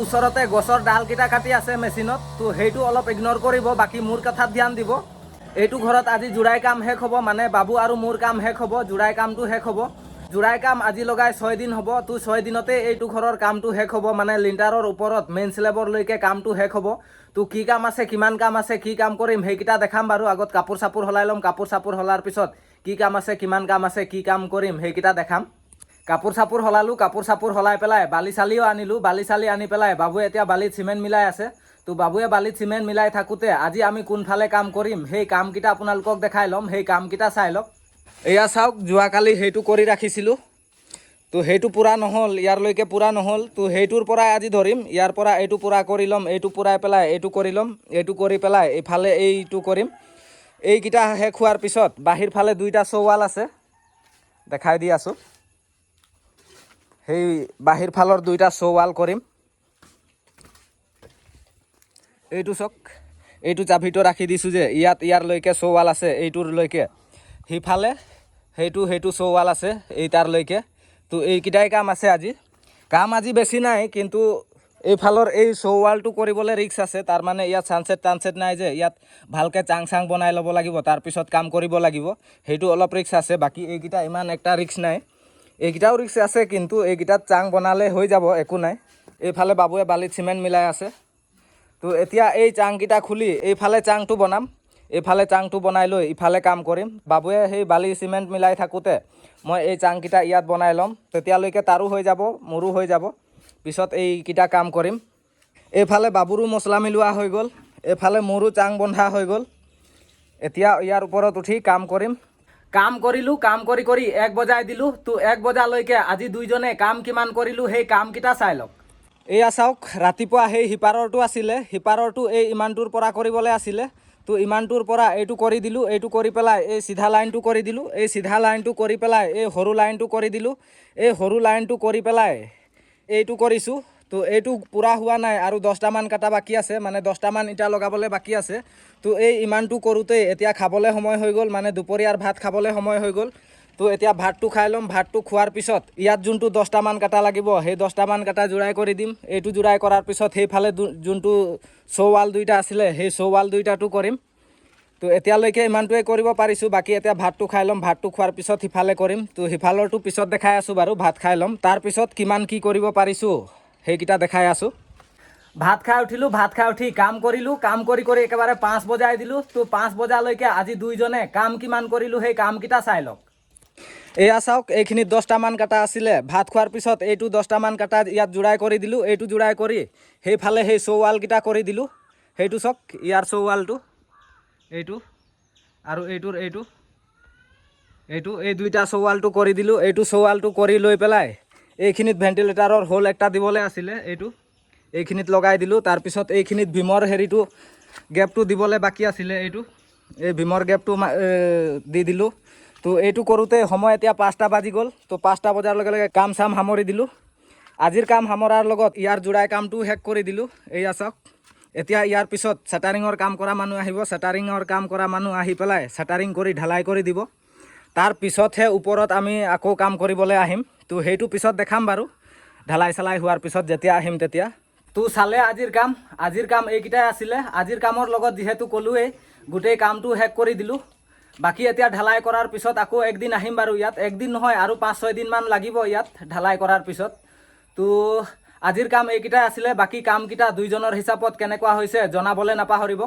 ওচৰতে গছৰ ডালকেইটা কাটি আছে মেচিনত, তো সেইটো অলপ ইগন'ৰ কৰিব, বাকী মোৰ কথাত ধ্যান দিব। এইটো ঘৰত আজি জোৰাই কাম শেষ হ'ব, মানে বাবু আৰু মোৰ কাম শেষ হ'ব, জোৰাই কামটো শেষ হ'ব। জোৰাই কাম আজি লগাই 6 দিন হ'ব, তো 6 দিনতে এইটো ঘৰৰ কামটো শেষ হ'ব, মানে লিণ্টাৰৰ ওপৰত মেইন স্লেবৰলৈকে কামটো শেষ হ'ব। তো কি কাম আছে, কিমান কাম আছে, কি কাম কৰিম সেইকেইটা দেখাম বাৰু। আগত কাপোৰ চাপোৰ সলাই ল'ম, কাপোৰ চাপোৰ সলাৰ পিছত কি কাম আছে, কিমান কাম আছে, কি কাম কৰিম সেইকেইটা দেখাম। কাপোৰ চাপোৰ সলালোঁ, কাপোৰ চাপোৰ সলাই পেলাই বালি চালিও আনিলোঁ, বালি চালি আনি পেলাই বাবুৱে এতিয়া বালিত চিমেণ্ট মিলাই আছে। তো বাবুৱে বালিত চিমেণ্ট মিলাই থাকোঁতে আজি আমি কোনফালে কাম কৰিম সেই কামকেইটা আপোনালোকক দেখাই ল'ম, সেই কামকেইটা চাই লওক। এয়া চাওক, যোৱাকালি সেইটো কৰি ৰাখিছিলোঁ, তো সেইটো পূৰা নহ'ল, ইয়াৰলৈকে পূৰা নহ'ল। তো সেইটোৰ পৰাই আজি ধৰিম, ইয়াৰ পৰা এইটো পূৰা কৰি ল'ম, এইটো পূৰাই পেলাই এইটো কৰি ল'ম, এইটো কৰি পেলাই এইফালে এইটো কৰিম। এইকেইটা শেষ হোৱাৰ পিছত বাহিৰ ফালে 2টা চৌৱাল আছে, দেখাই দি আছোঁ। সেই বাহিৰ ফালৰ 2টা চৌৱাল কৰিম। এইটো চাওক, এইটো চাবিটো ৰাখি দিছোঁ যে, ইয়াৰলৈকে চৌৱাল আছে, এইটোৰলৈকে সিফালে সেইটো চৌৱাল আছে এইটাৰলৈকে। তো এইকেইটাই কাম আছে আজি। কাম আজি বেছি নাই, কিন্তু এইফালৰ এই চৌৱালটো কৰিবলৈ ৰিক্স আছে। তাৰমানে ইয়াত ছানছেট টানছেট নাই যে, ইয়াত ভালকৈ চাং চাং বনাই ল'ব লাগিব, তাৰপিছত কাম কৰিব লাগিব, সেইটো অলপ ৰিক্স আছে। বাকী এইকেইটা ইমান একটা ৰিক্স নাই, এইকেইটাও ৰিক্স আছে, কিন্তু এইকেইটাত চাং বনালে হৈ যাব, একো নাই। এইফালে বাবুৱে বালিত চিমেণ্ট মিলাই আছে। তো এতিয়া এই চাংকেইটা খুলি এইফালে চাংটো বনাম, এইফালে চাংটো বনাই লৈ ইফালে কাম কৰিম। বাবুৱে সেই বালি চিমেণ্ট মিলাই থাকোঁতে মই এই চাংকেইটা ইয়াত বনাই ল'ম, তেতিয়ালৈকে তাৰো হৈ যাব, মোৰো হৈ যাব, পিছত এইকেইটা কাম কৰিম। এইফালে বাবুৰো মছলা মিলোৱা হৈ গ'ল, এইফালে মোৰো চাং বন্ধা হৈ গ'ল। এতিয়া ইয়াৰ ওপৰত উঠি কাম কৰিম। কাম কৰিলোঁ, কাম কৰি কৰি 1 বজাই দিলোঁ। তো 1 বজালৈকে আজি দুইজনে কাম কিমান কৰিলোঁ সেই কামকেইটা চাই লওক। এয়া চাওক, ৰাতিপুৱা সেই সিপাৰৰটো আছিলে, সিপাৰৰটো এই ইমানটোৰ পৰা কৰিবলৈ আছিলে। তো ইমানটোৰ পৰা এইটো কৰি দিলোঁ, এইটো কৰি পেলাই এই চিধা লাইনটো কৰি দিলোঁ, এই চিধা লাইনটো কৰি পেলাই এই সৰু লাইনটো কৰি দিলোঁ, এই সৰু লাইনটো কৰি পেলাই এইটো কৰিছোঁ। তো এইটো পূৰা হোৱা নাই, আৰু 10টামান কাটা বাকী আছে, মানে 10টামান ইটা লগাবলৈ বাকী আছে। তো এই ইমানটো কৰোঁতেই এতিয়া খাবলৈ সময় হৈ গ'ল, মানে দুপৰীয়াৰ ভাত খাবলৈ সময় হৈ গ'ল। তো এতিয়া ভাতটো খাই ল'ম, ভাতটো খোৱাৰ পিছত ইয়াত যোনটো 10টামান কাটা লাগিব সেই 10টামান কাটা জোৰাই কৰি দিম। এইটো জোৰাই কৰাৰ পিছত সেইফালে যোনটো চৌৱাল 2টা আছিলে সেই চৌৱাল 2টাটো কৰিম। তো এতিয়ালৈকে ইমানটোৱে কৰিব পাৰিছোঁ, বাকী এতিয়া ভাতটো খাই ল'ম, ভাতটো খোৱাৰ পিছত সিফালে কৰিম। তো সিফালৰটো পিছত দেখাই আছোঁ বাৰু, ভাত খাই ল'ম, তাৰপিছত কিমান কি কৰিব পাৰিছোঁ সেইকেইটা দেখাই আছোঁ। ভাত খাই উঠিলোঁ, ভাত খাই উঠি কাম কৰিলোঁ, কাম কৰি কৰি একেবাৰে 5 বজাই দিলোঁ। তো 5 বজালৈকে আজি দুইজনে কাম কিমান কৰিলোঁ সেই কামকেইটা চাই লওক। এয়া চাওক, এইখিনিত 10টামান কাটা আছিলে, ভাত খোৱাৰ পিছত এইটো 10টামান কাটা ইয়াত জোৰাই কৰি দিলোঁ। এইটো জোৰাই কৰি সেইফালে সেই চৌৱালকেইটা কৰি দিলোঁ। সেইটো চাওক, ইয়াৰ চৌৱালটো এইটো, আৰু এইটোৰ এইটো এই 2টা চৌৱালটো কৰি দিলোঁ। এইটো চৌৱালটো কৰি লৈ পেলাই এইখিনিত ভেণ্টিলেটাৰৰ হোল একটা দিবলৈ আছিলে, এইখিনিত লগাই দিলোঁ। তাৰপিছত এইখিনিত ভীমৰ হেৰিটো গেপটো দিবলৈ বাকী আছিলে, এই ভীমৰ গেপটো দি দিলোঁ। তো এইটো কৰোঁতে সময় এতিয়া 5টা বাজি গ'ল। তো 5টা বজাৰ লগে লগে কাম চাম সামৰি দিলোঁ। আজিৰ কাম সামৰাৰ লগত ইয়াৰ জোৰাই কামটোও শেষ কৰি দিলোঁ। এয়া চাওক, এতিয়া ইয়াৰ পিছত শ্বাটাৰিঙৰ কাম কৰা মানুহ আহিব, শ্বাটাৰিঙৰ কাম কৰা মানুহ আহি পেলাই শ্বাটাৰিং কৰি ঢালাই কৰি দিব। তাৰ পিছতহে ওপৰত আমি আকৌ কাম কৰিবলৈ আহিম। তো সেইটো পিছত দেখাম বাৰু, ঢালাই চালাই হোৱাৰ পিছত যেতিয়া আহিম তেতিয়া। তো চালে আজিৰ কাম এইকেইটাই আছিলে। আজিৰ কামৰ লগত যিহেতু ক'লোৱেই গোটেই কামটো শেষ কৰি দিলোঁ। বাকী এতিয়া ঢালাই কৰাৰ পিছত আকৌ একদিন আহিম বাৰু ইয়াত, একদিন নহয় আৰু 5-6 দিনমান লাগিব ইয়াত ঢালাই কৰাৰ পিছত। তো আজিৰ কাম এইকেইটাই আছিলে। বাকী কামকেইটা দুইজনৰ হিচাপত কেনেকুৱা হৈছে জনাবলৈ নাপাহৰিব।